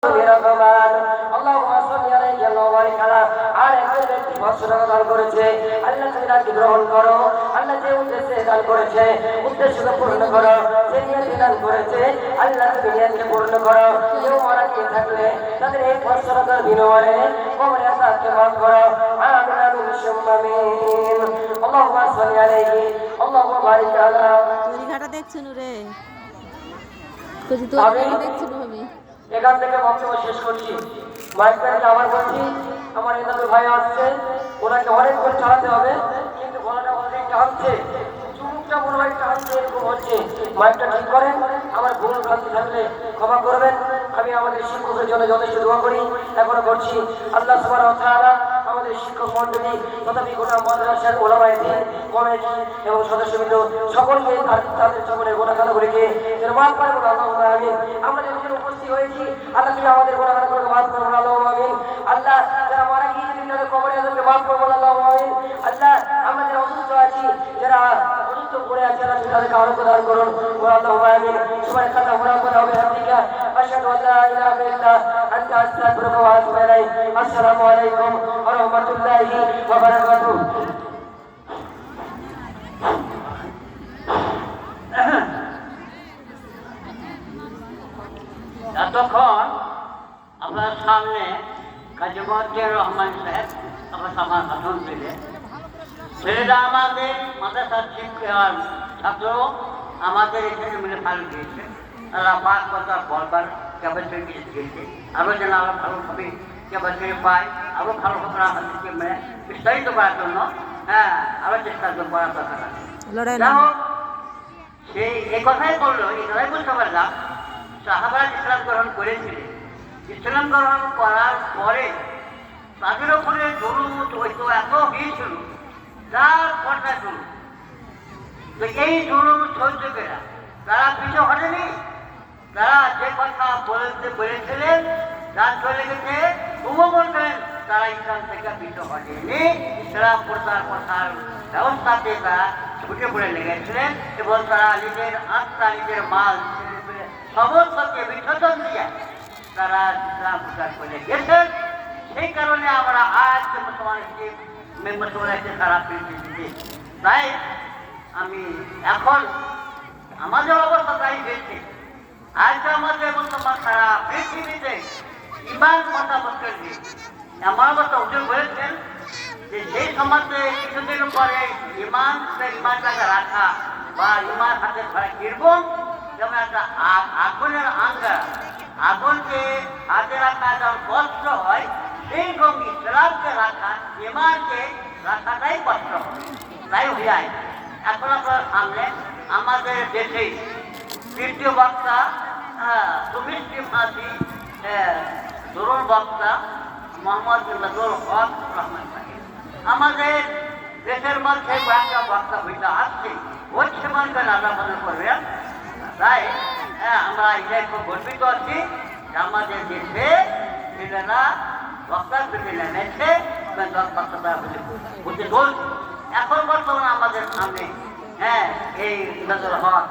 করেছে আল্লাহ তুমি তাকে গ্রহণ করো। আল্লাহ যে উদ্দেশ্যে দান করেছে উদ্দেশ্যকে পূর্ণ করো। যে নিয়তে দান করেছে আল্লাহ তুমি নিয়তকে পূর্ণ করো। কেউ মারা গিয়ে থাকলে তাদের এই বৎসরতার বিনিময়ে কবরে আযাবকে মাফ করো। আমিন আমিন সুম্মা আমিন। আল্লাহুম্মা সাল্লি আলাইহি আল্লাহুম্মা বারিক আলা। তরিঘাটা দেখছেন রে, তরিঘাটা দেখছেন আমি এখান থেকে বক্তব্য শেষ করছি। মাইকটাকে আবার বলছি, আমার এনাদের ভাই আসছে, ওনাকে অনেক করে চালাতে হবে, কিন্তু গলাটা অলরেডি টানছে, চুমুকটা মনে হয় টানছে, এরকম হচ্ছে। মাইকটা ঠিক করেন, আমার ভুল ভ্রান্তি থাকলে ক্ষমা করবেন। আমি আমাদের শিক্ষকের জন্য যথেষ্ট দোয়া করি, এখনো করছি। আল্লাহ সুবহানাহু ওয়া তাআলা আমাদের শিক্ষক মন্ডলী তথা গোটা মাদ্রাসার ওলামায়ে দ্বীন কমিটি এবং সদস্যবৃন্দ সকলকে তাদের জীবনের গুনাহগুলিকে মাফ করে বলুন আল্লাহুম্মা আমিন। আমরা যখন উপস্থিত হয়েছি আল্লাহ তুমি আমাদের গুনাহগুলোকে মাফ করে বলুন আল্লাহুম্মা আমিন। আল্লাহ যারা মারা গিয়েছে তাদের কবরে আযাবকে মাফ করে বলুন আল্লাহুম্মা আমিন। আল্লাহ আমরা যারা অসুস্থ আছি, যারা অসুস্থ পড়ে আছে, আল্লাহ তুমি তাদেরকে আরোগ্য দান করুন বলুন আল্লাহুম্মা আমিন। সুবহানাল্লাহি ওয়া বিহামদিহি আশহাদু আল্লা ইলাহা ইল্লা আনতা আস্তাগফিরুকা ওয়া আতুবু ইলাইক। আসসালামু আলাইকুম ওয়া রাহমাতুল্লাহি ওয়া বারাকাতুহু। এতক্ষণ আপনার সামনে কাজী মতিউর রহমান সাহেব আমার আমার ভাষণ দিলেন। ছেলেরা আমাদের মাদ্রাসার শিক্ষার ছাত্র আমাদের এখানে মিলে ভালো দিয়েছে, তারা পাক কথা বলবার ক্যাপাসিটি দিয়েছে। আরও যেন আরও ভালোভাবে ক্যাপাসিটি পাই, আরও ভালোভাবে আমাদেরকে বিস্তারিত করার জন্য আরও চেষ্টা করার দরকার আছে। সেই এই কথাই বললো, এই কথাই বুঝতে পারলাম সাহাবারা ইসলাম গ্রহণ করেছিলেন। ইসলাম গ্রহণ করার পরে তাদের উপরে জুলুম হয়তো এত হয়েছিল যার কথা জুলুম। তো এই জুলুম সহ্যকেরা তারা পিছু হটেনি, তারা যে কথা বলতে বলেছিলেন যার চলে গেছে তবুও বলবেন তারা ইসলাম থেকে পিছু হটেনি। ইসলাম প্রচার কথার ব্যবস্থাতে তারা ছুটে পড়ে লেগেছিলেন এবং তারা নিজের আত্মা নিজের মাল সমস্তকে বিসর্জন দিয়ে তারা ইসলাম প্রচার করে গেছেন। সেই কারণে আমরা আজ মুসলমানকে সারা পৃথিবীতে, তাই আমি এখন আমাদের অবস্থা তাই হয়েছে। আজ আমাদের মুসলমান সারা পৃথিবীতে ইমান কথা বলতে এমন অবস্থা হুজুর বলেছেন যে সেই সমাজে কিছুদিন পরে ইমানটাকে রাখা বা ইমান হাতে ধরা কিরকম, যেমন একটা আগুনের আঙ্গা, আগুনকে হাতে রাখা যেমন কষ্ট হয়, সেই রকম ইসলামকে রাখা, ইমানকে রাখাটাই কষ্ট হয়। তাই হইয়াই এখন আপনার সামনে আমাদের দেশে তৃতীয় বক্তা, সুমিষ্টি ফাঁসি তরুণ বক্তা মোহাম্মদ নাজরুল হক রহমান সাহেব আমাদের দেশের মধ্যে কয়েকটা বক্তা হইতে আসছে, ওই সেমানকে নাজা মনে করবেন। তাই আমরা এটাই খুব গর্বিত আছি যে আমাদের দেশে ছেলেরা বক্তার পেটে নেমেছে এবং বক্তা বুঝে চলছে। এখন বর্তমানে আমাদের সামনে এই নাজরুল হক